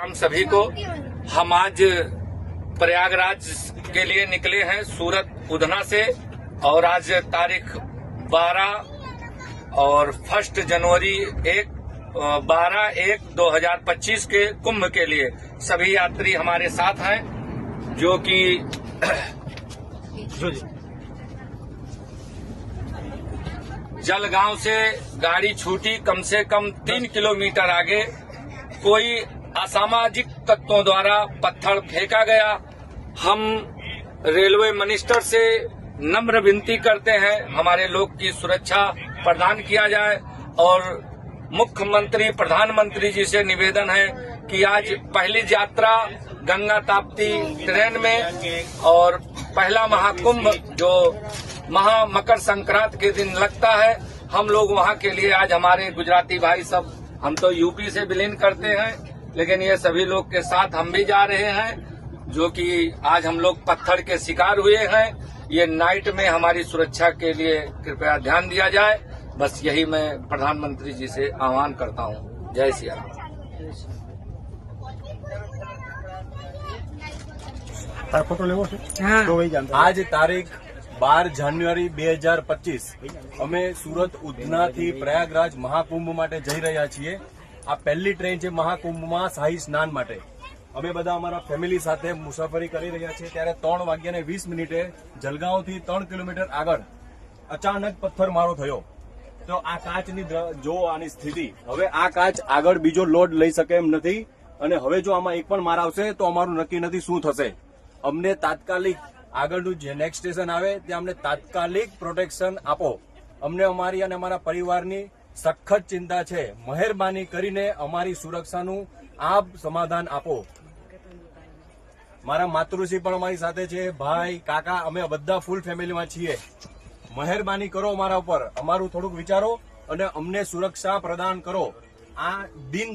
राम सभी को। हम आज प्रयागराज के लिए निकले हैं सूरत उधना से और आज तारीख 12 और 1 जनवरी 12/1/2025 के कुंभ के लिए सभी यात्री हमारे साथ हैं, जो कि जलगांव से गाड़ी छूटी कम से कम 3 किलोमीटर आगे कोई असामाजिक तत्वों द्वारा पत्थर फेंका गया। हम रेलवे मिनिस्टर से नम्र विनती करते हैं हमारे लोग की सुरक्षा प्रदान किया जाए और मुख्यमंत्री प्रधानमंत्री जी से निवेदन है कि आज पहली यात्रा गंगा ताप्ती ट्रेन में और पहला महाकुंभ जो मकर संक्रांति के दिन लगता है, हम लोग वहां के लिए आज हमारे गुजराती भाई सब, हम तो यूपी से विलीन करते हैं, लेकिन ये सभी लोग के साथ हम भी जा रहे हैं, जो कि आज हम लोग पत्थर के शिकार हुए हैं। ये नाइट में हमारी सुरक्षा के लिए कृपया ध्यान दिया जाए। बस यही मैं प्रधानमंत्री जी से आह्वान करता हूँ। जय सिया राम। आज तारीख 12 જાન્યુઆરી 2025 અમે સુરત ઉધનાથી પ્રયાગરાજ મહાકુંભ માટે જઈ રહ્યા છીએ। આ પહેલી ટ્રેન છે મહાકુંભમાં શાહી સ્નાન માટે। અમે બધા અમારા ફેમિલી સાથે મુસાફરી કરી રહ્યા છીએ ત્યારે 3:20 જલગાંવથી 3 કિલોમીટર આગળ અચાનક પથ્થરમારો થયો। તો આ કાચની જો આની સ્થિતિ, હવે આ કાચ આગળ બીજો લોડ લઈ શકે એમ નથી અને હવે જો આમાં એક પણ માર આવશે તો અમારું નક્કી નથી શું થશે। અમને તાત્કાલિક આગળનું જે નેક્સ્ટ સ્ટેશન આવે ત્યાં અમને તાત્કાલિક પ્રોટેક્શન આપો। અમને અમારી અને અમારા પરિવારની સખત ચિંતા છે। મહેરબાની કરીને અમારી સુરક્ષાનું આપ સમાધાન આપો। મારા માતૃશ્રી પણ અમારી સાથે છે, ભાઈ કાકા, અમે બધા ફૂલ ફેમિલીમાં છીએ। મહેરબાની કરો અમારા ઉપર, અમારું થોડુંક વિચારો અને અમને સુરક્ષા પ્રદાન કરો। આ દિન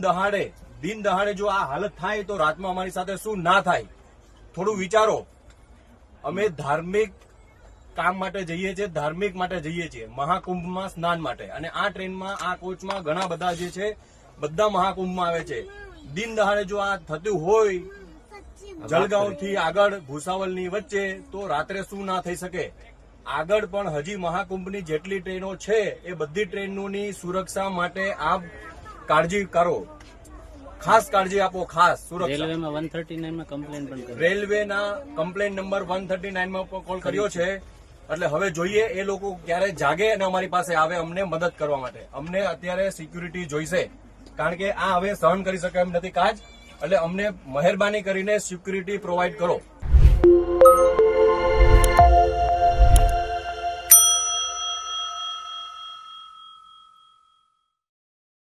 દહાડે જો આ હાલત થાય તો રાતમાં અમારી સાથે શું ના થાય, થોડું વિચારો। અમે ધાર્મિક કામ માટે જઈએ છીએ, ધાર્મિક માટે જઈએ છીએ, મહાકુંભમાં સ્નાન માટે। અને આ ટ્રેનમાં, આ કોચમાં ઘણા બધા જે છે બધા મહાકુંભમાં આવે છે। દિન દહાડે જો આ થતું હોય જલગાંવથી આગળ ભૂસાવલની વચ્ચે તો રાત્રે શું ના થઈ શકે। આગળ પણ હજી મહાકુંભની જેટલી ટ્રેનો છે એ બધી ટ્રેનોની સુરક્ષા માટે આપ કાળજી કરો, ખાસ કાળજી આપો, ખાસ સુરક્ષા। રેલવેમાં 139 માં કમ્પ્લેન પણ કરી, રેલવેના કમ્પ્લેન નંબર 139 માં કોલ કર્યો છે। એટલે હવે જોઈએ એ લોકો ક્યારે જાગે અને અમારી પાસે આવે અમને મદદ કરવા માટે। અમને અત્યારે સિક્યુરિટી જોઈશે, કારણ કે આ હવે સહન કરી શકે એમ નથી કાજ। એટલે અમને મહેરબાની કરીને સિક્યુરિટી પ્રોવાઈડ કરો।